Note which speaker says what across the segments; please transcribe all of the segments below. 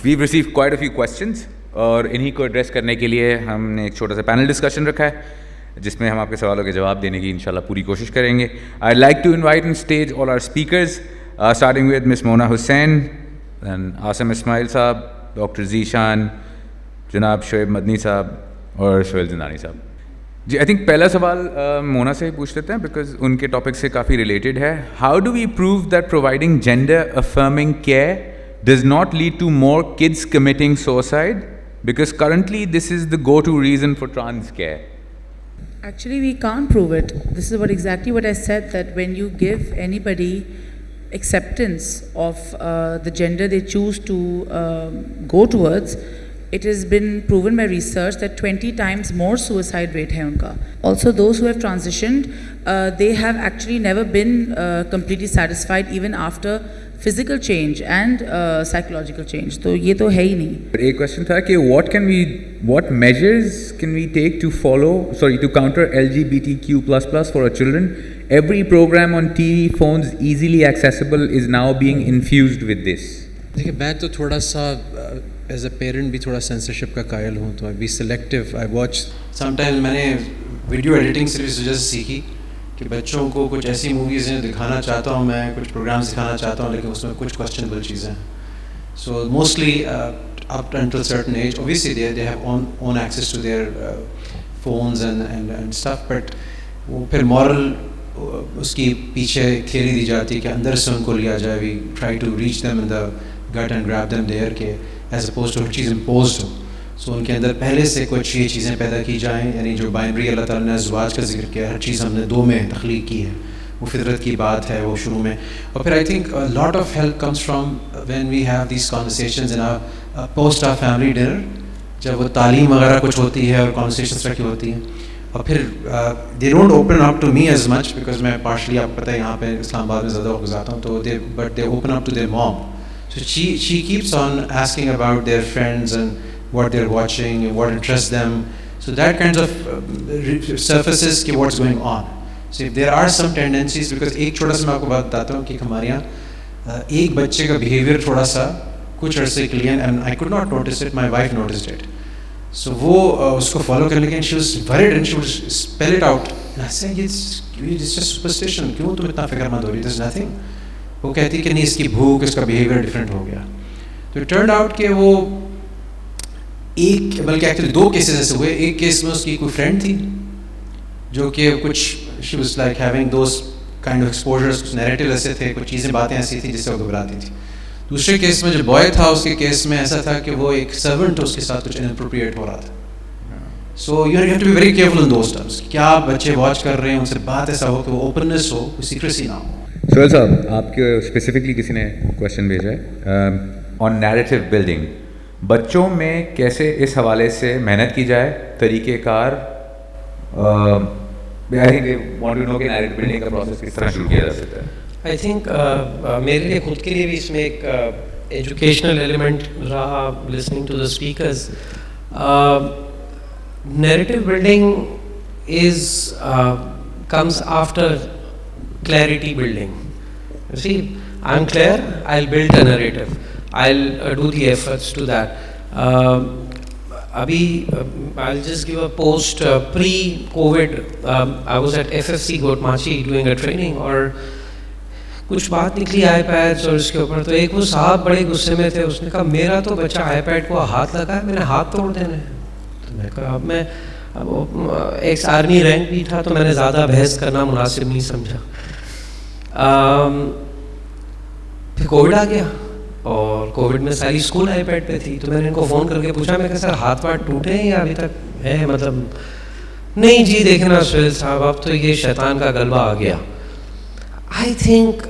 Speaker 1: we've received quite a few questions اور انہی کو ایڈریس کرنے کے لیے ہم نے ایک چھوٹا سا پینل ڈسکشن رکھا ہے جس میں ہم آپ کے سوالوں کے جواب دینے کی انشاءاللہ پوری کوشش کریں گے. I'd like to invite on stage all our speakers, starting with Miss Mona Hussain, then Asim Ismail صاحب, Dr. Zishan, جناب شعیب مدنی صاحب اور سہیل زندانی صاحب. جی آئی تھنک پہلا سوال مونا سے ہی پوچھ لیتے ہیں بیکاز ان کے ٹاپک سے کافی ریلیٹڈ ہے. How do we prove that providing gender affirming care does not lead to more kids committing suicide because currently this is the go to reason for trans care.
Speaker 2: Actually, we can't prove it. This is exactly what I said, that when you give anybody acceptance of the gender they choose to go towards, it has been proven by research that 20 times more suicide rate hai unka. Also, those who have transitioned, they have actually never been completely satisfied even after physical change and psychological change. تو یہ تو ہے ہی نہیں.
Speaker 1: ایک question تھا کہ what measures can we take to counter LGBTQ++ for our children? Every program on TV, phones, easily accessible is now being infused with this.
Speaker 3: دیکھیے میں تو تھوڑا سا ایز اے پیرنٹ بھی تھوڑا سینسرشپ کا قائل ہوں, تو be selective. I watch sometimes میں نے ویڈیو ایڈیٹنگ سے اس وجہ سے سیکھی کہ بچوں کو کچھ ایسی موویز ہیں دکھانا چاہتا ہوں میں, کچھ پروگرامس دکھانا چاہتا ہوں لیکن اس میں کچھ کوسچنبل چیزیں ہیں. So mostly up until certain age, obviously they have own access to their phones and stuff, but وہ پھر moral اس کی پیچھے تھیوری دی جاتی ہے کہ اندر سے ان کو لیا جائے. we try to reach them in the gut and grab them there کہ as opposed to ہر چیز imposed ہو. سو ان کے اندر پہلے سے کچھ یہ چیزیں پیدا کی جائیں, یعنی جو بائنری اللہ تعالیٰ نے ازواج کا ذکر کیا, ہر چیز ہم نے دو میں تخلیق کی ہے, وہ فطرت کی بات ہے وہ شروع میں. اور پھر I think lot of help comes from when we have these conversations in post of family dinner, جب وہ تعلیم وغیرہ کچھ ہوتی ہے اور کانورسیشنس رکھی ہوتی ہیں. اور پھر they don't open up to me as much because میں پارشلی آپ کو پتہ ہے یہاں پہ اسلام آباد میں زیادہ وقت گزارتا ہوں, تو but they open up to their mom. So she keeps on asking about their friends and what they're watching, what interests them. So that kind of surfaces ki what's going on. So if there are some tendencies, because ایک چھوٹا سا میں آپ کو بات بتاتا ہوں کہ ہمارے یہاں ایک بچے کا بیہیویئر تھوڑا سا کچھ عرصے کے لیے, and I could not notice it, my wife noticed it. So وہ اس کو فالو کرنے لگے, and she was worried and she would spell it out. And I said, it's just superstition, کیوں تم اتنا فکر مند ہو رہی, there's nothing. وہ کہتی کہ نہیں اس کی بھوک, اس کا بیہیویئر ڈفرینٹ ہو گیا. تو it turned out کہ وہ ایک بلکہ ایکچولی دو کیسز ایسے ہوئے. ایک کیس میں اس کی کوئی فرینڈ تھی جو کہ کچھ she was like having those kind of exposures, کچھ نیریٹیو ایسے تھے, کچھ چیزیں باتیں ایسی تھیں جس سے وہ گھبراتی تھی. دوسرے کیس میں جو بوائے تھا اس کے کیس میں ایسا تھا کہ وہ ایک سرونٹ اس کے ساتھ کچھ انپروپریٹ ہو رہا تھا. So you have to be very careful in those terms. کیا بچے واچ کر رہے ہیں, ان سے بات ایسا ہو کہ وہ اوپننس ہو, کوئی سیکریسی نہ ہو.
Speaker 1: سہیل صاحب آپ کے اسپیسیفکلی کسی نے کویشچن بھیجا ہے آن نیریٹیو بلڈنگ, بچوں میں کیسے اس حوالے سے محنت کی جائے, طریقہ کار.
Speaker 4: آئی تھنک میرے لیے خود کے لیے بھی اس میں ایک ایجوکیشنل ایلیمنٹ رہا listening to the speakers. Narrative building is comes after clarity building. You see, I'm clear, I'll build a narrative, I'll do the efforts to that. I'll just give a post pre-COVID. I was at FFC Gotmachi doing a training, اور کچھ بات نکلی آئی pads اور اس کے اوپر, تو ایک وہ صاحب بڑے غصے میں تھے, اس نے کہا میرا تو بچہ آئی پیڈ کو ہاتھ لگا ہے, میں نے ہاتھ توڑ دینا ہے. تو میں کہا اب ایک آرمی رینک بھی تھا تو میں نے زیادہ بحث کرنا مناسب نہیں سمجھا. پھر کووڈ آ گیا اور کووڈ میں ساری اسکول آئی پیڈ پہ تھی, تو میں نے ان کو فون کر کے پوچھا, میں کہ سر ہاتھ واتھ ٹوٹے ہیں یا ابھی تک ہے, مطلب نہیں جی دیکھنا سہیل صاحب اب تو یہ شیطان کا غلبہ آ گیا. آئی تھنک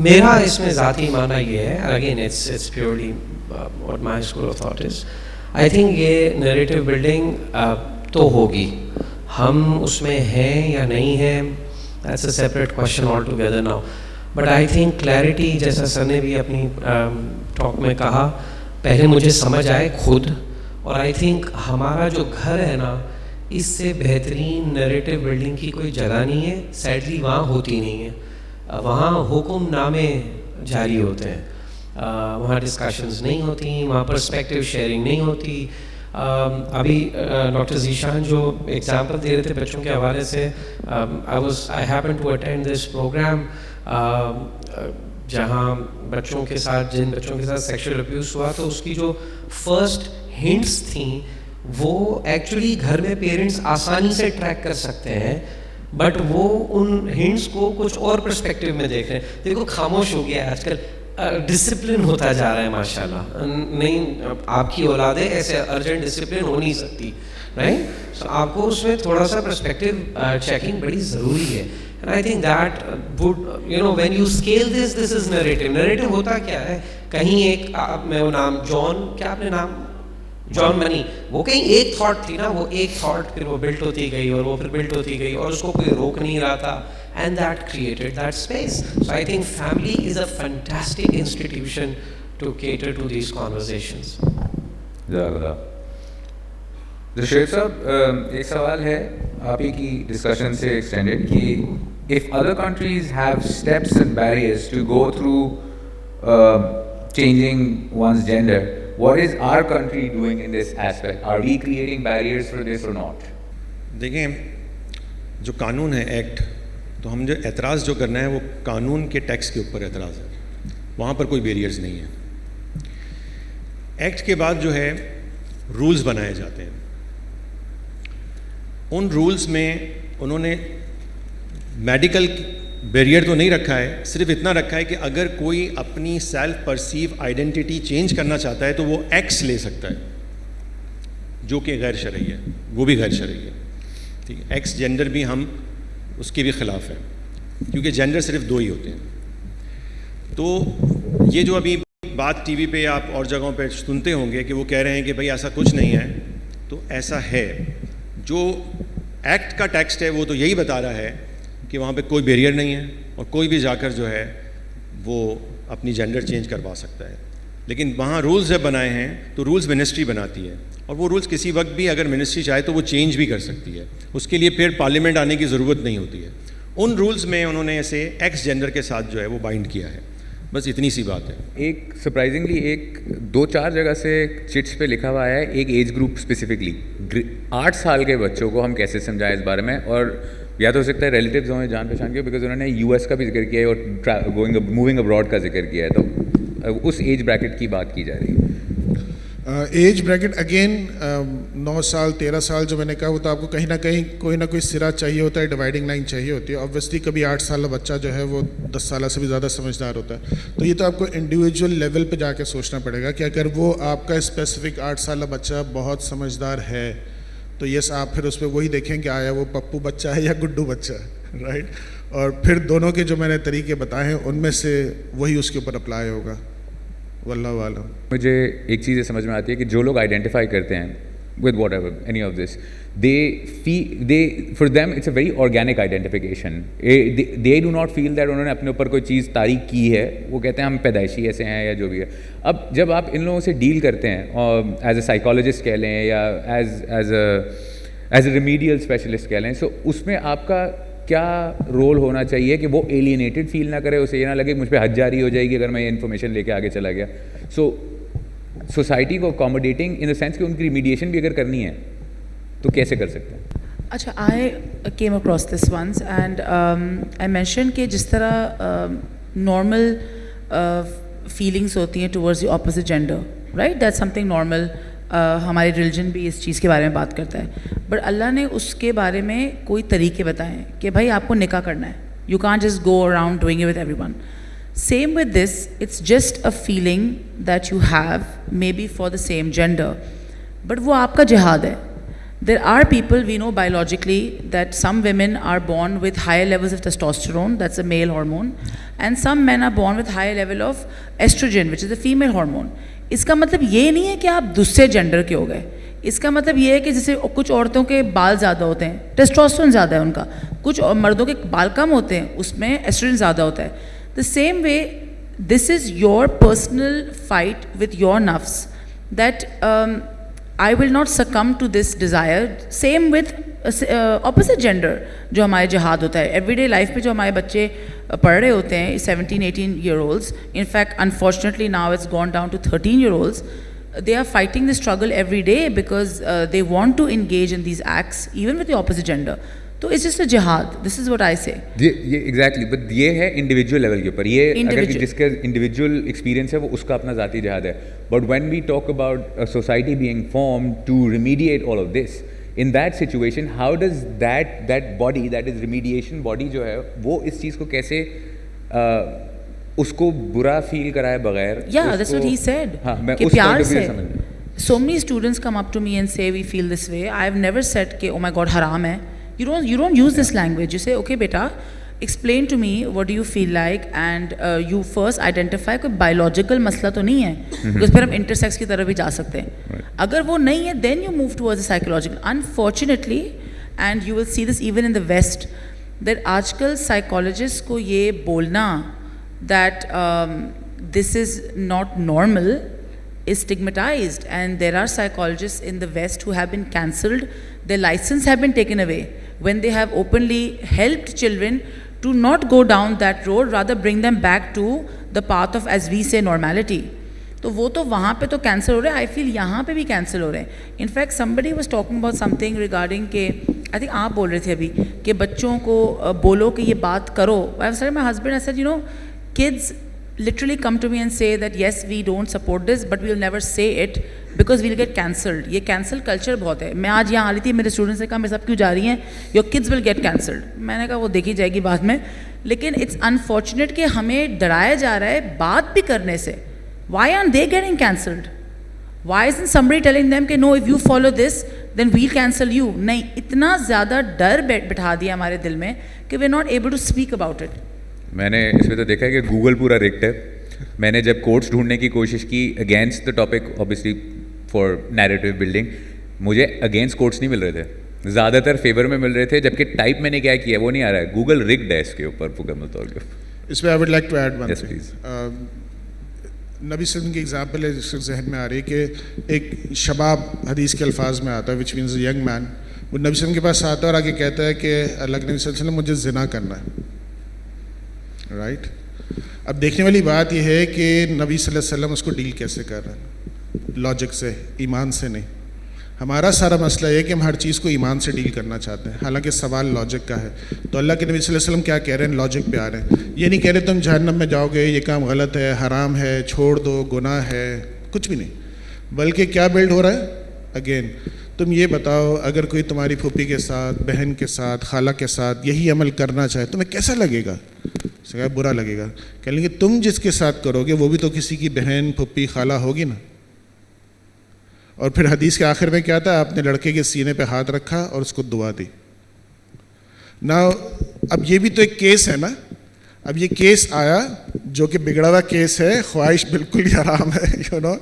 Speaker 4: میرا اس میں ذاتی معنی یہ ہے, again it's purely what my school of thought is, I think یہ نیریٹیو بلڈنگ تو ہوگی, ہم اس میں ہیں یا نہیں ہیں that's a separate question altogether now. But I think clarity, جیسا سر نے بھی اپنی ٹاک میں کہا, پہلے مجھے سمجھ آئے خود, اور آئی تھنک ہمارا جو گھر ہے نا اس سے بہترین نیریٹیو بلڈنگ کی کوئی جگہ نہیں ہے. سیڈلی وہاں ہوتی نہیں ہے, وہاں حکم نامے جاری ہوتے ہیں. وہاں ڈسکشنز نہیں ہوتی, وہاں پرسپیکٹیو شیئرنگ نہیں ہوتی. ابھی ڈاکٹر ذیشان جو ایگزامپل دے رہے تھے بچوں کے حوالے سے, I happen to attend this program جہاں بچوں کے ساتھ جن بچوں کے ساتھ سیکشل ابیوز ہوا تو اس کی جو فرسٹ ہنٹس تھیں وہ ایکچولی گھر میں پیرنٹس آسانی سے ٹریک کر سکتے ہیں, بٹ وہ ان ہنٹس کو کچھ اور پرسپیکٹیو میں دیکھ رہے ہیں. دیکھو خاموش ہو گیا ہے آج کل, ڈسپلن ہوتا جا رہا ہے ماشاء اللہ. نہیں آپ کی اولادیں ایسے ارجنٹ ڈسپلن ہو نہیں سکتی, رائٹ؟ سو آپ کو اس میں تھوڑا سا پرسپیکٹیو چیکنگ بڑی ضروری ہے. And I think that would, when you scale this is narrative. Narrative ہوتا کیا ہے, کہیں ایک میں وہ نام جان, کیا آپ نے نام, جان منی, وہ کہیں ایک تھاٹ تھی نا, وہ ایک تھاٹ پھر وہ بلٹ ہوتی گئی اور وہ پھر بلٹ ہوتی گئی اور اس کو کوئی روک نہیں رہا تھا, and that created that space. So I think family is a fantastic institution to cater to these conversations.
Speaker 1: Shoaib صاحب, ایک سوال ہے آپ ہی کی ڈسکشن سے ایکسٹینڈیڈ کہ if other countries have steps and barriers to go through changing one's gender, what is our country doing in this aspect? Are we creating barriers for this or not?
Speaker 5: دیکھیں, جو قانون ہے act, تو ہم جو اعتراض جو کرنا ہے وہ قانون کے ٹیکس کے اوپر اعتراض ہے, وہاں پر کوئی بیریئرز نہیں ہیں. ایکٹ کے بعد جو ہے رولز بنائے جاتے ہیں, ان رولز میں انہوں نے میڈیکل بیریئر تو نہیں رکھا ہے, صرف اتنا رکھا ہے کہ اگر کوئی اپنی سیلف پرسیو آئیڈینٹی چینج کرنا چاہتا ہے تو وہ ایکس لے سکتا ہے, جو کہ غیر شرعی ہے, وہ بھی غیر شرعی ہے. ٹھیک ہے, ایکس جینڈر بھی ہم اس کے بھی خلاف ہیں, کیونکہ جینڈر صرف دو ہی ہوتے ہیں. تو یہ جو ابھی بات ٹی وی پہ آپ اور جگہوں پہ سنتے ہوں گے کہ وہ کہہ رہے ہیں کہ بھائی ایسا کچھ نہیں ہے, تو ایسا ہے. جو ایکٹ کا ٹیکسٹ ہے وہ تو یہی بتا رہا ہے کہ وہاں پہ کوئی بیریئر نہیں ہے اور کوئی بھی جا کر جو ہے وہ اپنی جینڈر چینج کروا سکتا ہے. لیکن وہاں رولز جب بنائے ہیں تو رولز منسٹری بناتی ہے, اور وہ رولز کسی وقت بھی اگر منسٹری چاہے تو وہ چینج بھی کر سکتی ہے, اس کے لیے پھر پارلیمنٹ آنے کی ضرورت نہیں ہوتی ہے. ان رولز میں انہوں نے ایسے ایکس جینڈر کے ساتھ جو ہے وہ بائنڈ کیا ہے, بس اتنی سی بات ہے.
Speaker 1: ایک سرپرائزنگلی ایک 2-4 جگہ سے چٹس پہ لکھا ہوا ہے ایک ایج گروپ اسپیسیفکلی 8 سال کے بچوں کو ہم کیسے سمجھائیں اس بارے میں, اور یا تو ہو سکتا ہے ریلیٹیوز ہوں جان پہچان کے, بیکاز انہوں نے یو ایس کا بھی ذکر کیا ہے اور موونگ ابراڈ کا ذکر کیا ہے, تو اس ایج بریکٹ کی بات کی جا رہی ہے.
Speaker 6: ایج بریکٹ اگین 9 سال 13 سال جو میں نے کہا, وہ تو آپ کو کہیں نہ کہیں کوئی نہ کوئی سرا چاہیے ہوتا ہے, ڈیوائڈنگ لائن چاہیے ہوتی ہے. آبویسلی کبھی 8 سالہ بچہ جو ہے وہ 10 سالہ سے بھی زیادہ سمجھدار ہوتا ہے, تو یہ تو آپ کو انڈیویجول لیول پہ جا کے سوچنا پڑے گا کہ اگر وہ آپ کا اسپیسیفک 8 سالہ بچہ بہت سمجھدار ہے تو یس آپ پھر اس پہ وہی دیکھیں کہ آیا وہ پپو بچہ ہے یا گڈو بچہ ہے, رائٹ. اور پھر دونوں کے جو میں نے طریقے بتائے ہیں ان میں سے وہی اس کے اوپر اپلائی ہوگا, واللہ عالم.
Speaker 1: مجھے ایک چیز یہ سمجھ میں آتی ہے کہ جو لوگ آئیڈینٹیفائی کرتے ہیں with whatever, any of this, for them it's a very organic identification. They do not feel that انہوں نے اپنے اوپر کوئی چیز تاریخ کی ہے, وہ کہتے ہیں ہم پیدائشی ایسے ہیں یا جو بھی ہے. اب جب آپ ان لوگوں سے ڈیل کرتے ہیں ایز اے سائیکالوجسٹ کہہ لیں یا ایز اے ریمیڈیل اسپیشلسٹ کہہ لیں, سو اس میں آپ کا کیا رول ہونا چاہیے کہ وہ ایلینیٹڈ فیل نہ کرے, اسے یہ نہ لگے کہ مجھ پہ حد جاری ہو جائے گی اگر میں یہ انفارمیشن لے کے آگے چلا گیا. سو سوسائٹی کو اکوموڈیٹنگ ان دا سینس کہ ان کی ریمیڈیشن بھی اگر کرنی ہے تو کیسے کر سکتے ہیں؟
Speaker 2: اچھا, I came across this once and I mention کہ جس طرح نارمل فیلنگس ہوتی ہیں towards the opposite gender, right, that something normal. ہمارے ریلیجن بھی اس چیز کے بارے میں بات کرتا ہے, بٹ اللہ نے اس کے بارے میں کوئی طریقے بتائے ہیں کہ بھائی آپ کو نکاح کرنا ہے, you can't just go around doing it with every one. Same with this, it's just a feeling that you have maybe for the same gender, but وہ آپ کا جہاد ہے. There are people we know biologically that some women are born with higher levels of testosterone, that's a male hormone, and some men are born with higher level of estrogen, which is a female hormone. اس کا مطلب یہ نہیں ہے کہ آپ دوسرے gender کے ہو گئے, اس کا مطلب یہ ہے کہ جیسے کچھ عورتوں کے بال زیادہ ہوتے ہیں, ٹیسٹوسٹرون زیادہ ہے ان کا, کچھ مردوں کے بال کم ہوتے ہیں, اس میں ایسٹروجن زیادہ ہوتا ہے. The same way, this is your personal fight with your nafs, that I will not succumb to this desire. Same with opposite gender جو ہمارے جہاد ہوتا ہے ایوری ڈے لائف پہ جو ہمارے بچے پڑھ رہے ہوتے ہیں 17-18-year-olds. In fact, unfortunately now it's gone down to 13-year-olds. They are fighting the struggle every day because they want to engage in these acts even with the opposite gender. تو it's just a jihad. This is what I say.
Speaker 1: یہ exactly but یہ ہے individual level کے اوپر. یہ اگر جس کا انڈیویجول ایکسپیرینس ہے وہ اس کا اپنا ذاتی جہاد ہے. But when we talk about society being form to remediate all of this, in that situation how does that body, that is remediation body جو ہے وہ اس چیز کو کیسے اس کو برا فیل کرائے بغیر.
Speaker 2: Yeah, that's what he said. کہ پیار سے. So many students come up to me and say we feel this way. I have never said کہ oh my god حرام ہے. You don't use this language. You say okay beta, explain to me what do you feel like, and you first identify کوئی biological مسئلہ تو نہیں ہے because پھر ہم intersex کی طرف بھی جا سکتے ہیں. اگر وہ نہیں ہے then you move towards the psychological. Unfortunately, and you will see this even in the West, that آج کل psychologists کو یہ بولنا that this is not normal is stigmatized, and there are psychologists in the West who have been cancelled. Their license have been taken away when they have openly helped children to not go down that road, rather bring them back to the path of, as we say, normality. تو وہ تو وہاں پہ تو cancel ہو رہے ہیں. آئی فیل یہاں پہ بھی کینسل ہو رہے ہیں. In fact somebody was talking about something regarding کہ I think آپ بول رہے تھے ابھی کہ بچوں کو بولو کہ یہ بات کرو. I was telling my husband, I said, you know, kids literally come to me and say that yes we don't support this but we'll never say it because we'll get cancelled. یہ cancel culture بہت ہے. میں آج یہاں آ رہی تھی, میرے students نے کہا میرے ساتھ کیوں جا رہی ہیں, your kids will get cancelled. میں نے کہا وہ دیکھی جائے گی بعد میں. لیکن it's unfortunate کہ ہمیں ڈرایا جا رہا ہے بات بھی کرنے سے. Why aren't they getting cancelled? Why isn't somebody telling them کہ no if you follow this then we'll cancel you? نہیں, اتنا زیادہ ڈر بٹھا دیا ہمارے دل میں کہ we're not able to speak about it.
Speaker 1: میں نے اس میں تو دیکھا ہے کہ گوگل پورا ریکٹ ہے. میں نے جب کوٹس ڈھونڈنے کی کوشش کی against the topic obviously for narrative building, مجھے اگینسٹ کوٹس نہیں مل رہے تھے, زیادہ تر فیور میں مل رہے تھے, جبکہ ٹائپ میں نے کیا کیا وہ نہیں آ رہا ہے. گوگل ریگڈ ہے اس کے اوپر مکمل طور پہ.
Speaker 6: اس میں I would like to add one
Speaker 1: Yes, please.
Speaker 6: نبی صلی اللہ علیہ وسلم کی ایگزامپل ہے جس کے ذہن میں آ رہی ہے کہ ایک شباب حدیث کے الفاظ میں آتا ہے وچ مینز ینگ مین. وہ نبی صلی اللہ علیہ وسلم کے پاس آتا ہے اور آگے کہتا ہے کہ اللہ کے نبی صلی اللہ علیہ وسلم مجھے زنا کرنا ہے. رائٹ, اب دیکھنے والی بات یہ ہے کہ نبی صلی اللہ علیہ وسلم اس کو ڈیل کیسے کر رہے ہیں, لاجک سے, ایمان سے نہیں. ہمارا سارا مسئلہ یہ ہے کہ ہم ہر چیز کو ایمان سے ڈیل کرنا چاہتے ہیں, حالانکہ سوال لاجک کا ہے. تو اللہ کے نبی صلی اللہ علیہ وسلم کیا کہہ رہے ہیں, لاجک پہ آ رہے ہیں. یہ نہیں کہہ رہے تم جہنم میں جاؤ گے, یہ کام غلط ہے, حرام ہے, چھوڑ دو, گناہ ہے, کچھ بھی نہیں. بلکہ کیا بلڈ ہو رہا ہے, اگین تم یہ بتاؤ اگر کوئی تمہاری پھوپھی کے ساتھ, بہن کے ساتھ, خالہ کے ساتھ یہی عمل کرنا چاہے تمہیں کیسا لگے گا. برا لگے گا. کہہ لیں گے تم جس کے ساتھ کرو گے وہ بھی تو کسی کی بہن, پھوپھی, خالہ ہوگی نا. اور پھر حدیث کے آخر میں کیا تھا, آپ نے لڑکے کے سینے پہ ہاتھ رکھا اور اس کو دعا دی. نا اب یہ بھی تو ایک کیس ہے نا. اب یہ کیس آیا جو کہ بگڑا ہوا کیس ہے, خواہش بالکل ہی حرام ہے, یو نو,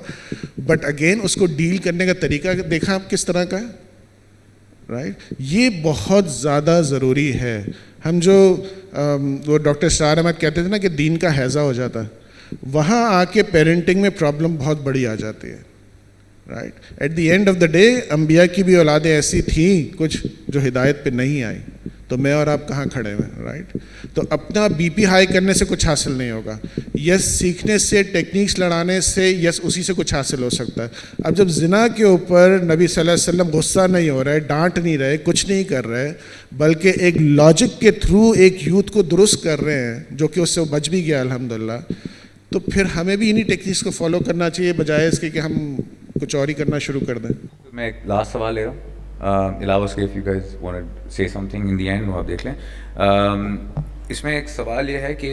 Speaker 6: بٹ اگین اس کو ڈیل کرنے کا طریقہ دیکھا آپ کس طرح کا ہے. رائٹ, یہ بہت زیادہ ضروری ہے. ہم جو وہ ڈاکٹر اسرار احمد کہتے تھے نا کہ دین کا حیضہ ہو جاتا ہے, وہاں آ کے پیرنٹنگ میں پرابلم بہت بڑی آ جاتی ہے. Right, at the end of the day انبیاء کی بھی اولادیں ایسی تھیں کچھ جو ہدایت پہ نہیں آئی, تو میں اور آپ کہاں کھڑے ہوئے. رائٹ, تو اپنا بی پی ہائی کرنے سے کچھ حاصل نہیں ہوگا. یس سیکھنے سے, ٹیکنیکس لڑانے سے, یس اسی سے کچھ حاصل ہو سکتا ہے. اب جب زنا کے اوپر نبی صلی اللہ علیہ وسلم غصہ نہیں ہو رہے, ڈانٹ نہیں رہے, کچھ نہیں کر رہے, بلکہ ایک لاجک کے تھرو ایک یوتھ کو درست کر رہے ہیں جو کہ اس سے بچ بھی گیا الحمدللہ, تو پھر ہمیں بھی انہی ٹیکنیکس کو فالو کرنا چاہیے بجائے اس کے کہ ہم کچھ اور ہی کرنا شروع کر دیں.
Speaker 1: میں ایک لاسٹ سوال لے رہا ہوں, علاوہ اس کے if you guys want to say something in the end وہ آپ دیکھ لیں. اس میں ایک سوال یہ ہے کہ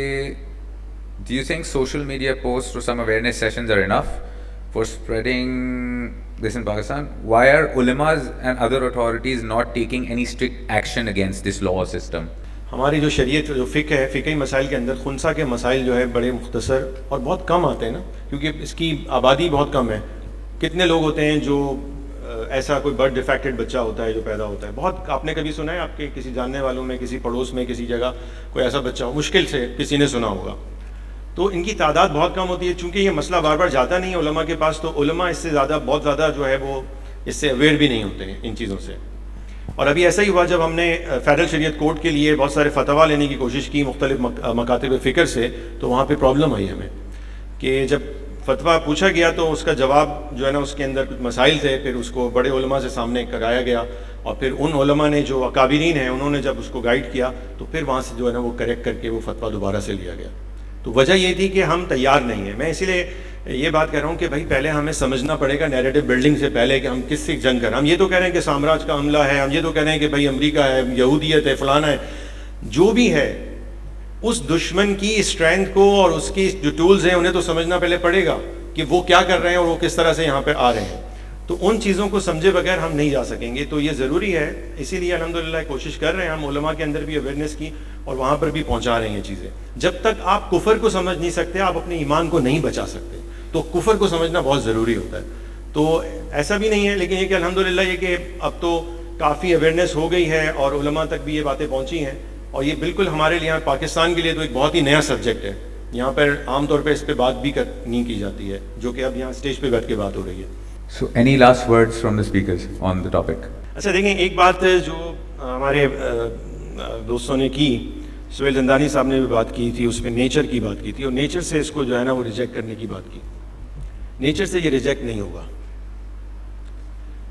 Speaker 1: do you think social media posts or some awareness sessions are enough for spreading this in Pakistan? Why are ulamas and other authorities not taking any strict action against this law system?
Speaker 5: ہماری جو شریعت جو فقہ ہے, فقہی مسائل کے اندر خنثیٰ کے مسائل جو ہے بڑے مختصر اور بہت کم آتے ہیں نا, کیونکہ اس کی آبادی بہت کم ہے. کتنے لوگ ہوتے ہیں جو ایسا کوئی برتھ ڈیفیکٹڈ بچہ ہوتا ہے جو پیدا ہوتا ہے, بہت آپ نے کبھی سنا ہے آپ کے کسی جاننے والوں میں, کسی پڑوس میں, کسی جگہ کوئی ایسا بچہ ہو, مشکل سے کسی نے سنا ہوگا. تو ان کی تعداد بہت کم ہوتی ہے. چونکہ یہ مسئلہ بار بار جاتا نہیں ہے علماء کے پاس, تو علماء اس سے زیادہ بہت زیادہ جو ہے وہ اس سے اویئر بھی نہیں ہوتے ہیں ان چیزوں سے. اور ابھی ایسا ہی ہوا جب ہم نے فیڈرل شریعت کورٹ کے لیے بہت سارے فتوا لینے کی کوشش کی مختلف مکاتب فکر سے, تو وہاں پہ پرابلم آئی ہمیں کہ جب فتویٰ پوچھا گیا تو اس کا جواب جو ہے نا اس کے اندر کچھ مسائل تھے, پھر اس کو بڑے علماء سے سامنے کرایا گیا, اور پھر ان علماء نے جو اکابرین ہیں انہوں نے جب اس کو گائیڈ کیا تو پھر وہاں سے جو ہے نا وہ کریکٹ کر کے وہ فتویٰ دوبارہ سے لیا گیا. تو وجہ یہ تھی کہ ہم تیار نہیں ہیں. میں اسی لیے یہ بات کہہ رہا ہوں کہ بھائی پہلے ہمیں سمجھنا پڑے گا نیریٹو بلڈنگ سے پہلے کہ ہم کس سے جنگ کر رہے ہیں. ہم یہ تو کہہ رہے ہیں کہ سامراج کا حملہ ہے, ہم یہ تو کہہ رہے ہیں کہ بھائی امریکہ ہے, یہودیت ہے, فلانا ہے, جو بھی ہے اس دشمن کی اسٹرینتھ کو اور اس کی جو ٹولز ہیں انہیں تو سمجھنا پہلے پڑے گا کہ وہ کیا کر رہے ہیں اور وہ کس طرح سے یہاں پہ آ رہے ہیں. تو ان چیزوں کو سمجھے بغیر ہم نہیں جا سکیں گے. تو یہ ضروری ہے, اسی لیے الحمدللہ کوشش کر رہے ہیں ہم علماء کے اندر بھی اویئرنیس کی اور وہاں پر بھی پہنچا رہے ہیں یہ چیزیں. جب تک آپ کفر کو سمجھ نہیں سکتے آپ اپنے ایمان کو نہیں بچا سکتے. تو کفر کو سمجھنا بہت ضروری ہوتا ہے. تو ایسا بھی نہیں ہے, لیکن یہ کہ الحمدللہ یہ کہ اب تو کافی اویئرنیس ہو گئی ہے اور علماء تک بھی یہ باتیں پہنچی ہیں, اور یہ بالکل ہمارے لیے پاکستان کے لیے تو ایک بہت ہی نیا سبجیکٹ ہے. یہاں پر عام طور پہ اس پہ بات بھی نہیں کی جاتی ہے, جو کہ اب یہاں اسٹیج پہ بیٹھ کے بات ہو رہی ہے.
Speaker 1: So any last words from the speakers on the topic?
Speaker 5: اچھا دیکھیں, ایک بات جو ہمارے دوستوں نے کی, سہیل زندانی صاحب نے بھی بات کی تھی, اس پہ نیچر کی بات کی تھی, اور نیچر سے اس کو جو ہے نا وہ ریجیکٹ کرنے کی بات کی. نیچر سے یہ ریجیکٹ نہیں ہوگا.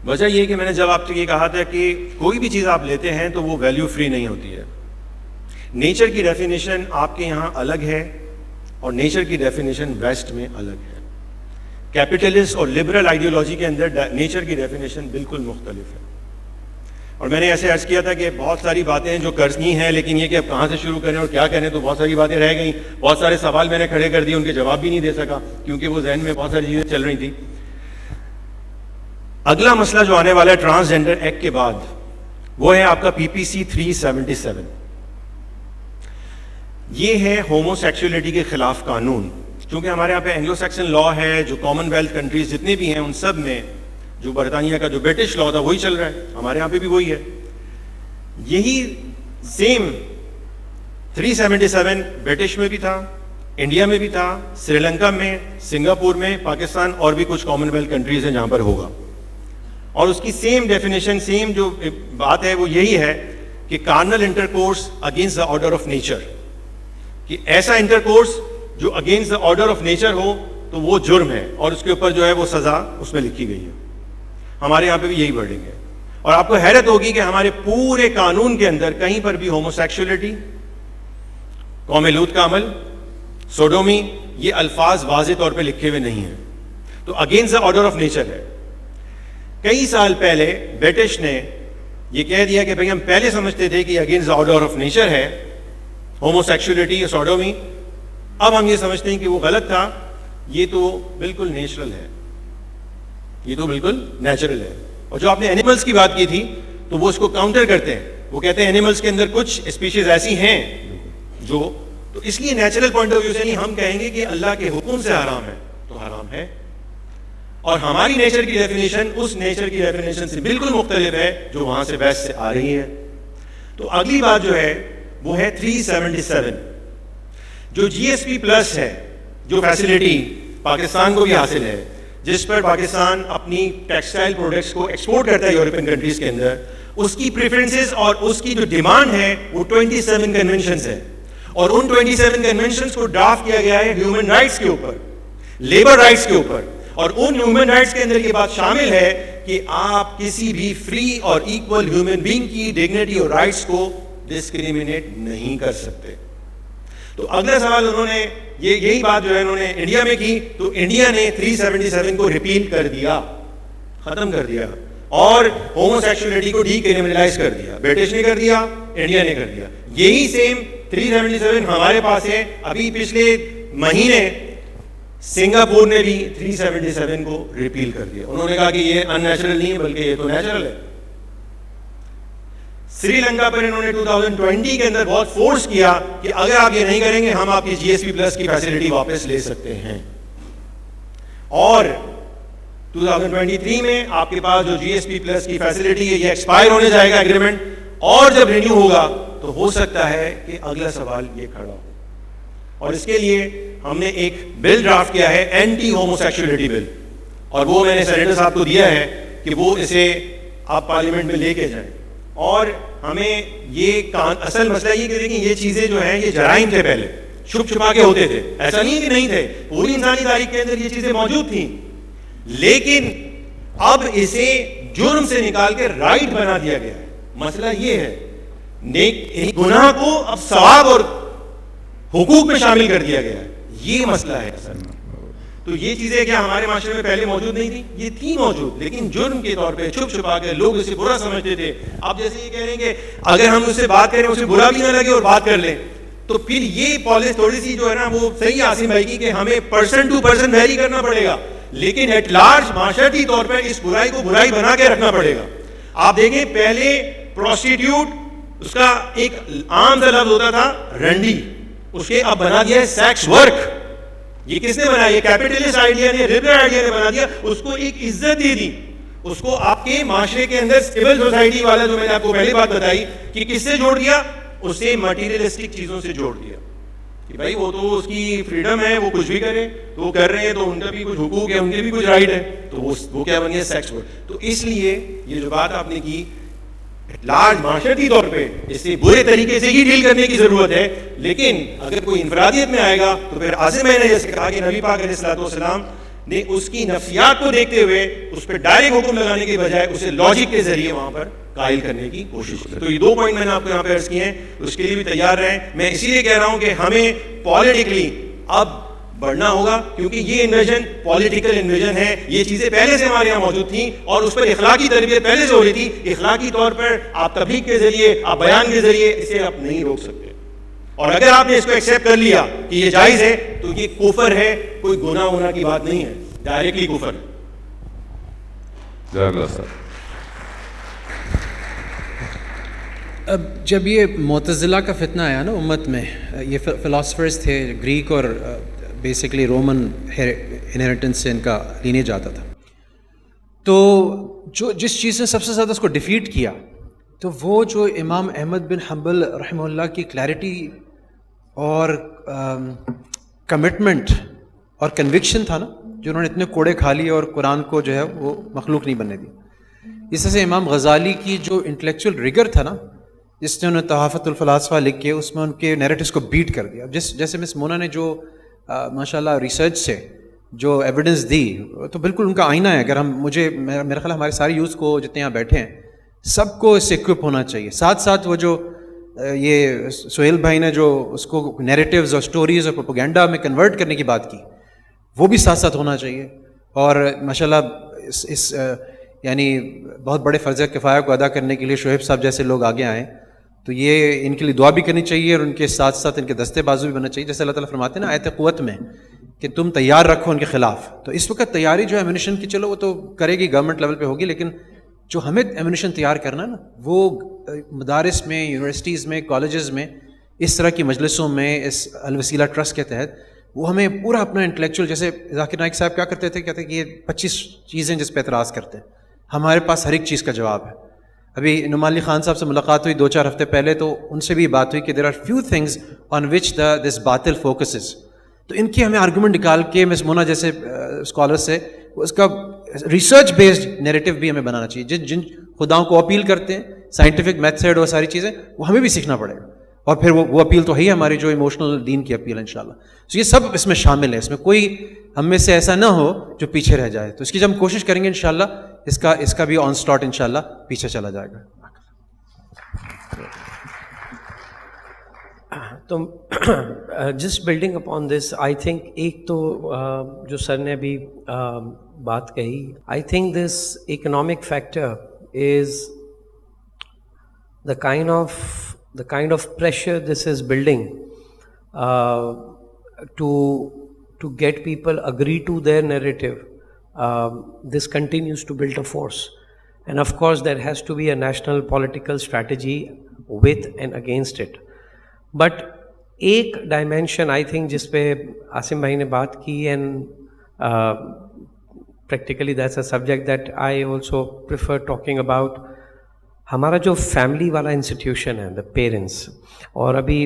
Speaker 5: وجہ یہ کہ میں نے جب آپ سے یہ کہا تھا کہ کوئی بھی چیز آپ لیتے ہیں تو وہ ویلیو فری نہیں ہوتی ہے. نیچر کی ڈیفینیشن آپ کے یہاں الگ ہے اور نیچر کی ڈیفینیشن ویسٹ میں الگ ہے. کیپٹلسٹ اور لبرل آئیڈیالوجی کے اندر نیچر کی ڈیفینیشن بالکل مختلف ہے. اور میں نے ایسے عرض کیا تھا کہ بہت ساری باتیں ہیں جو کرنی ہیں, لیکن یہ کہ اب کہاں سے شروع کریں اور کیا کریں, تو بہت ساری باتیں رہ گئیں. بہت سارے سوال میں نے کھڑے کر دیے, ان کے جواب بھی نہیں دے سکا کیونکہ وہ ذہن میں بہت ساری چیزیں چل رہی تھیں. اگلا مسئلہ جو آنے والا ہے ٹرانسجینڈر ایکٹ کے بعد, وہ ہے آپ کا PPC 377. یہ ہے ہومو سیکسولیٹی کے خلاف قانون. چونکہ ہمارے یہاں پہ اینگلو سیکسن لا ہے, جو کامن ویلتھ کنٹریز جتنے بھی ہیں ان سب میں جو برطانیہ کا جو برٹش لا تھا وہی چل رہا ہے, ہمارے یہاں پہ بھی وہی ہے. یہی سیم 377 برٹش میں بھی تھا, انڈیا میں بھی تھا, سری لنکا میں, سنگاپور میں, پاکستان اور بھی کچھ کامن ویلتھ کنٹریز ہیں جہاں پر ہوگا. اور اس کی سیم ڈیفینیشن, سیم جو بات ہے وہ یہی ہے کہ carnal intercourse against the order of nature, کہ ایسا انٹرکورس جو against the order of nature ہو تو وہ جرم ہے, اور اس کے اوپر جو ہے وہ سزا اس میں لکھی گئی ہے. ہمارے یہاں پہ بھی یہی ورڈنگ ہے. اور آپ کو حیرت ہوگی کہ ہمارے پورے قانون کے اندر کہیں پر بھی ہومو سیکسولیٹی, قوم لوط کا عمل, سوڈومی, یہ الفاظ واضح طور پہ لکھے ہوئے نہیں ہیں. تو against the order of nature ہے. کئی سال پہلے برٹش نے یہ کہہ دیا کہ بھئی ہم پہلے سمجھتے تھے کہ against the order of nature ہے ہومو سیکسولیٹی یا سوڈومی, اب ہم یہ سمجھتے ہیں کہ وہ غلط تھا, یہ تو بالکل نیچرل ہے, یہ تو بالکل نیچرل ہے. اور جو آپ نے اینیملز کی بات کی تھی تو وہ اس کو کاؤنٹر کرتے ہیں, وہ کہتے ہیں اینیملز کے اندر کچھ اسپیشیز ایسی ہیں جو, تو اس لیے نیچرل پوائنٹ آف ویو سے نہیں ہم کہیں گے کہ اللہ کے حکم سے حرام ہے تو حرام ہے, اور ہماری نیچر کی ڈیفینیشن اس نیچر کی ڈیفینیشن سے بالکل مختلف ہے جو وہاں سے ویسٹ سے آ رہی ہے. تو اگلی بات جو ہے وہ ہے 377, جو GSP پلس ہے, جو فیسلٹی پاکستان کو بھی حاصل ہے, جس پر پاکستان اپنی ٹیکسٹائل پروڈکٹس کو ایکسپورٹ کرتا ہے یورپین کنٹریز کے اندر, اس کی پریفرنسز اور اس کی جو ڈیمانڈ ہے وہ 27 کنونشنز ہے. اور ان 27 کنونشنز کو ڈرافٹ کیا گیا ہے ہیومن رائٹس کے اوپر, لیبر رائٹس کے اوپر, اور ان ہیومن رائٹس کے اندر یہ بات شامل ہے کہ آپ کسی بھی فری اور ایکول ہیومن بینگ کی ڈگنیٹی اور رائٹس کو ڈسکریمنیٹ نہیں کر سکتے. تو اگلا سوال انہوں نے یہی بات جو ہے انہوں نے انڈیا میں کی, تو انڈیا نے 377 کو ریپیل کر دیا, ختم کر دیا, اور ہومو سیکسولیٹی کو ڈی کریمنلائز کر دیا. برٹش نے کر دیا, انڈیا نے کر دیا. یہی سیم 377 ہمارے پاس ہے. ابھی پچھلے مہینے سنگاپور نے بھی 377 کو ریپیل کر دیا. انہوں نے کہا کہ یہ ان نیچرل نہیں ہے بلکہ یہ تو نیچرل ہے. سری لنکا پر انہوں نے 2020 کے اندر بہت فورس کیا کہ اگر آپ یہ نہیں کریں گے ہم آپ کی GSP پلس کی فیسلٹی واپس لے سکتے ہیں. اور 2023 میں آپ کے پاس جو GSP پلس کی فیسلٹی ہے یہ ایکسپائر ہونے جائے گا ایگریمنٹ, اور جب رینیو ہوگا تو ہو سکتا ہے کہ اگلا سوال یہ کھڑا ہو. اور اس کے لیے ہم نے ایک بل ڈرافٹ کیا ہے, اینٹی ہومو سیکسولیٹی بل, اور وہ میں نے سینیٹر صاحب کو دیا ہے کہ وہ اسے آپ پارلیمنٹ میں لے کے جائیں. اور ہمیں یہ اصل مسئلہ یہ کہ دیکھیں یہ چیزیں جو ہیں یہ جرائم تھے پہلے, چھپ چھپا کے ہوتے تھے, ایسا نہیں کہ نہیں تھے, پوری انسانی تاریخ کے اندر یہ چیزیں موجود تھیں, لیکن اب اسے جرم سے نکال کے رائٹ بنا دیا گیا ہے. مسئلہ یہ ہے گناہ کو اب ثواب اور حقوق میں شامل کر دیا گیا ہے, یہ مسئلہ ہے اصل میں. تو یہ چیزیں کیا ہمارے معاشرے میں پہلے موجود نہیں تھی؟ یہ تھی موجود, لیکن جرم کے طور پہ چھپ چھپا کے لوگ اسے برا سمجھتے تھے. اب جیسے یہ کہہ رہے ہیں کہ اگر ہم اس سے بات کریں اسے برا بھی نہ لگے اور بات کر لیں, تو پھر یہ پالیسی تھوڑی سی جو ہے نا وہ صحیح عاصم بھائی کی کہ ہمیں پرسن ٹو پرسن ویری کرنا پڑے گا, لیکن ایٹ لارج معاشرتی طور پہ اس برائی کو برائی بنا کے رکھنا پڑے گا. آپ دیکھیں پہلے پروسٹیٹیوٹ اس کا ایک عام سا لفظ ہوتا تھا رنڈی, اس کے اب بنا دیا ہے سیکس ورک. یہ کس نے بنایا؟ یہ کیپٹلسٹ آئیڈیا نے, لبرل آئیڈیا نے بنا دیا, اس کو ایک عزت دے دی, اس کو آپ کے معاشرے کے اندر سول سوسائٹی والا جو میں نے آپ کو پہلی بات بتائی کہ کس سے جوڑ دیا, اسے مٹیریلسٹک چیزوں سے جوڑ دیا کہ بھائی وہ تو اس کی فریڈم ہے, وہ کچھ بھی کرے, تو وہ کر رہے ہیں تو ان کا بھی کچھ حقوق ہے, ان کے بھی کچھ رائٹ ہے, تو وہ کیا بن گیا سیکس ورک. تو اس لیے یہ جو بات آپ نے کی لارج معاشرتی طور پہ اس سے برے طریقے سے ہی ڈیل کرنے کی ضرورت ہے, لیکن اگر کوئی انفرادیت میں آئے گا تو پھر عاصم میں نے جیسے کہا کہ نبی پاک علیہ الصلوۃ والسلام نے اس کی نفسیات کو دیکھتے ہوئے اس پہ ڈائریکٹ حکم لگانے کے بجائے اسے لاجک کے ذریعے وہاں پر قائل کرنے کی کوشش کی. تو یہ 2 پوائنٹ میں نے آپ کو یہاں پہ عرض کیے ہیں, اس کے لیے بھی تیار رہیں. میں اسی لیے کہہ رہا ہوں کہ ہمیں پولیٹیکلی اب بڑھنا ہوگا, کیونکہ یہ انویژن پولیٹیکل انویژن ہے, یہ چیزیں پہلے سے ہمارے یہاں موجود تھیں اور اس پر اخلاقی تربیت پہلے سے ہو رہی تھی. اخلاقی طور پر آپ تبلیغ کے ذریعے, آپ بیان کے ذریعے اسے آپ نہیں روک سکتے, اور اگر آپ نے اس کو ایکسیپٹ کر لیا کہ یہ جائز ہے تو یہ کفر ہے, کوئی گناہ ہونا کی بات نہیں ہے, ڈائریکٹلی کفر ہے.
Speaker 3: اب جب یہ معتزلہ کا فتنہ آیا نا امت میں, یہ فلاسفرز تھے گریک اور بیسکلی رومن انہیریٹنس سے ان کا لینیج آتا تھا, تو جس چیز نے سب سے زیادہ اس کو ڈیفیٹ کیا تو وہ جو امام احمد بن حنبل رحمہ اللہ کی کلیئرٹی اور کمٹمنٹ اور کنوکشن تھا نا, جو انہوں نے اتنے کوڑے کھا لیے اور قرآن کو جو ہے وہ مخلوق نہیں بننے دی. اس طرح سے امام غزالی کی جو انٹلیکچوئل ریگر تھا نا, جس نے انہوں نے تحافت الفلاسفہ لکھ کے اس میں ان کے نیریٹوز کو بیٹ کر دیا. جیسے مس مونا نے جو ماشاء اللہ ریسرچ سے جو ایویڈنس دی, تو بالکل ان کا آئینہ ہے. اگر میرا خیال ہمارے سارے یوتھ کو جتنے یہاں بیٹھے ہیں سب کو اس سے اکوپ ہونا چاہیے. ساتھ ساتھ وہ جو یہ سہیل بھائی نے جو اس کو نیریٹیوز اور سٹوریز اور پروپیگنڈا میں کنورٹ کرنے کی بات کی, وہ بھی ساتھ ساتھ ہونا چاہیے. اور ماشاء اللہ اس یعنی بہت بڑے فرض کفایہ کو ادا کرنے کے لیے شعیب صاحب جیسے لوگ آگے آئیں, تو یہ ان کے لیے دعا بھی کرنی چاہیے اور ان کے ساتھ ساتھ ان کے دستے بازو بھی بننا چاہیے. جیسے اللہ تعالیٰ فرماتے ہیں نا آیت قوت میں کہ تم تیار رکھو ان کے خلاف. تو اس وقت تیاری جو ہے ایمونیشن کی, چلو وہ تو کرے گی گورنمنٹ لیول پہ ہوگی, لیکن جو ہمیں ایمونیشن تیار کرنا ہے نا, وہ مدارس میں, یونیورسٹیز میں, کالجز میں, اس طرح کی مجلسوں میں, اس الوسیلہ ٹرسٹ کے تحت وہ ہمیں پورا اپنا انٹلیکچوئل, جیسے ذاکر نائک صاحب کیا کرتے تھے, کہتے ہیں کہ یہ 25 چیزیں جس پہ اعتراض کرتے ہیں, ہمارے پاس ہر ایک چیز کا جواب ہے. ابھی نعمان علی خان صاحب سے ملاقات ہوئی 2-4 ہفتے پہلے, تو ان سے بھی بات ہوئی کہ there are few things on which this باطل فوکسز. تو ان کی ہمیں آرگومنٹ نکال کے مس مونا جیسے اسکالر سے اس کا ریسرچ بیسڈ نیریٹو بھی ہمیں بنانا چاہیے. جن خداؤں کو اپیل کرتے ہیں, سائنٹیفک میتھڈ اور ساری چیزیں, وہ ہمیں بھی سیکھنا پڑے گا. اور پھر وہ اپیل تو ہے ہی ہماری جو ایموشنل دین کی اپیل ہے انشاءاللہ. تو یہ سب اس میں شامل ہے, اس میں کوئی ہم میں سے ایسا نہ ہو جو پیچھے رہ جائے. تو اس کی جب ہم کوشش کریں گے انشاءاللہ اس کا بھی آن سلاٹ انشاءاللہ پیچھے چلا جائے گا.
Speaker 4: تو just building upon this, I think ایک تو جو سر نے ابھی بات کہی, I think this economic factor is the kind of pressure this is building to get people agree to their narrative. This continues to build a force, and of course there has to be a national political strategy with and against it. But ایک dimension I think جس پہ عاصم بھائی نے بات کی, and practically that's a subject that I also prefer talking about. ہمارا جو family والا انسٹیٹیوشن ہے, دا پیرنٹس, اور ابھی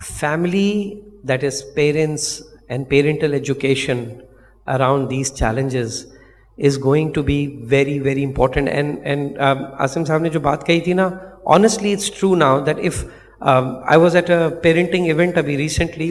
Speaker 4: family, that is parents and parental education around these challenges is going to be very very important. And Asim sahab ne jo baat kahi thi na, honestly it's true now that if I was at a parenting event abhi recently,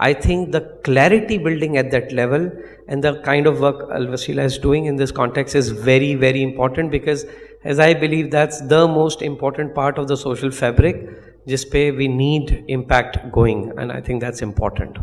Speaker 4: I think the clarity building at that level and the kind of work Al-Wasila is doing in this context is very, very important, because as I believe that's the most important part of the social fabric jis pe we need impact going, and I think that's important.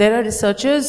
Speaker 2: There are researchers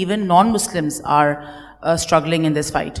Speaker 2: Even non-Muslims are struggling in this fight.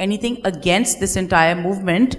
Speaker 2: anything against this entire movement,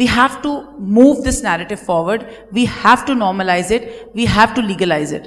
Speaker 2: we have to move this narrative forward, we have to normalize it, we have to legalize it.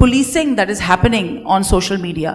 Speaker 2: policing that is happening on social media.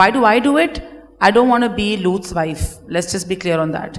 Speaker 2: why do I do it? I don't want to be Lut's wife. Let's just be clear on that.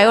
Speaker 2: I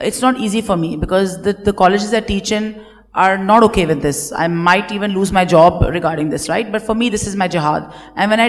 Speaker 2: it's not easy for me because the colleges I teach in are not okay with this. I might even lose my job regarding this, right? But for me, this is my jihad. And when I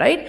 Speaker 2: right?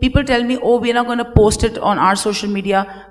Speaker 2: People tell me, oh, we are not going to post it on our social media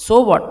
Speaker 2: So what?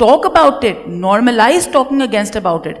Speaker 2: Talk about it. Normalize talking against about it.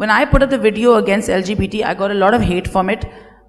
Speaker 2: When I put up the video against LGBT, I got a lot of hate from it,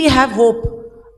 Speaker 2: we have hope.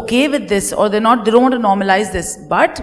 Speaker 2: okay with this, or they don't want to normalize this. But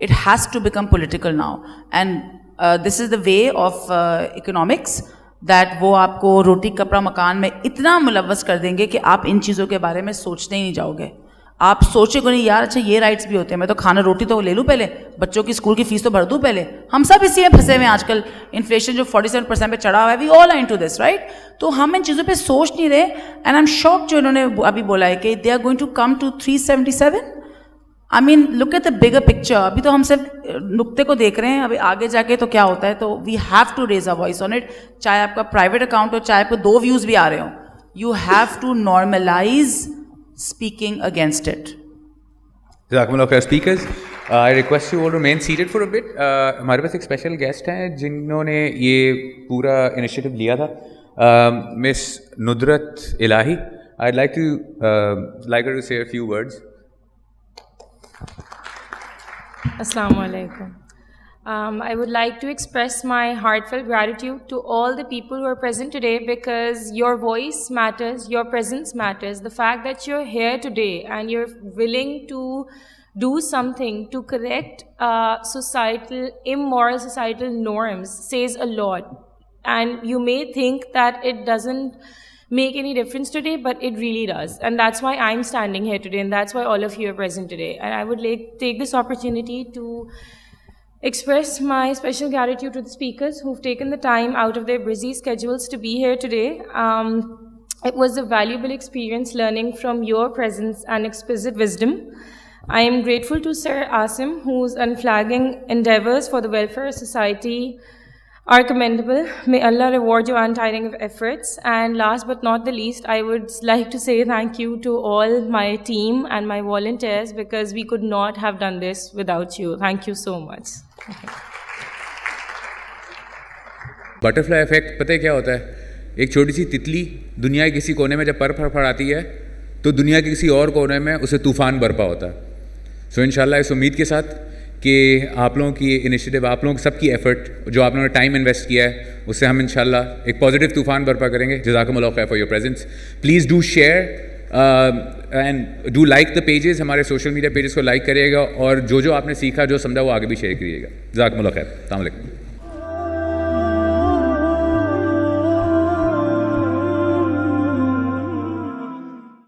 Speaker 2: It has to become political now, and this is the way of economics. that وہ آپ کو روٹی کپڑا مکان میں اتنا ملوث کر دیں گے کہ آپ ان چیزوں کے بارے میں سوچنے ہی نہیں جاؤ گے. آپ سوچے گے نہیں یار اچھا یہ رائٹس بھی ہوتے ہیں, میں تو کھانا روٹی تو لے لوں پہلے, بچوں کی اسکول کی فیس تو بھر دوں پہلے. ہم سب اسی میں پھنسے ہوئے ہیں آج کل, انفلیشن جو 47% پہ چڑھا ہوا ہے, وی آل آر انٹو دس رائٹ. تو ہم ان چیزوں پہ سوچ نہیں رہے. اینڈ آئی ایم شاک جو انہوں نے ابھی بولا ہے کہ they are going to come to 377. I mean look at the bigger picture. ابھی تو ہم صرف نقطے کو دیکھ رہے ہیں, ابھی آگے جا کے تو کیا ہوتا ہے. تو we have to raise a voice on it, چاہے آپ کا پرائیویٹ اکاؤنٹ ہو, چاہے آپ کو 2 ویوز بھی آ رہے ہوں. You have to normalise speaking against it.
Speaker 1: جزاکم اللہ خیر. Speakers, I request you all remain seated for a bit. ہمارے پاس ایک اسپیشل گیسٹ ہیں جنہوں نے یہ پورا انیشیٹو لیا تھا, مس ندرت الہی. آئی لائک ٹو سے a few words.
Speaker 7: Assalamu alaikum. I would like to express my heartfelt gratitude to all the people who are present today because your voice matters, your presence matters. The fact that you're here today and you're willing to do something to correct immoral societal norms says a lot. And you may think that it doesn't make any difference today, but it really does. And that's why I'm standing here today, and that's why all of you are present today. And I would like to take this opportunity to express my special gratitude to the speakers who've taken the time out of their busy schedules to be here today. It was a valuable experience learning from your presence and exquisite wisdom. I am grateful to Sir Asim, whose unflagging endeavors for the welfare of society are commendable. May Allah reward your untiring of efforts. And last but not the least, I would like to say thank you to all my team and my volunteers because we could not have done this without you. Thank you so much.
Speaker 1: Butterfly effect پتہ ہے کیا ہوتا ہے؟ ایک چھوٹی سی تتلی دنیا کے کسی کونے میں جب پر پھڑاتی ہے تو دنیا کے کسی اور کونے میں اسے طوفان برپا ہوتا ہے. سو انشاءاللہ اس امید کے ساتھ کہ آپ لوگوں کی انیشیٹو, آپ لوگوں سب کی ایفرٹ جو آپ لوگوں نے ٹائم انویسٹ کیا ہے, اس سے ہم انشاءاللہ ایک پازیٹیو طوفان برپا کریں گے. جزاکم اللہ خیر for your presence. Please do share and do like the pages. ہمارے سوشل میڈیا پیجز کو لائک کریے گا, اور جو آپ نے سیکھا جو سمجھا وہ آگے بھی شیئر کریے گا. جزاکم اللہ خیر. السلام علیکم.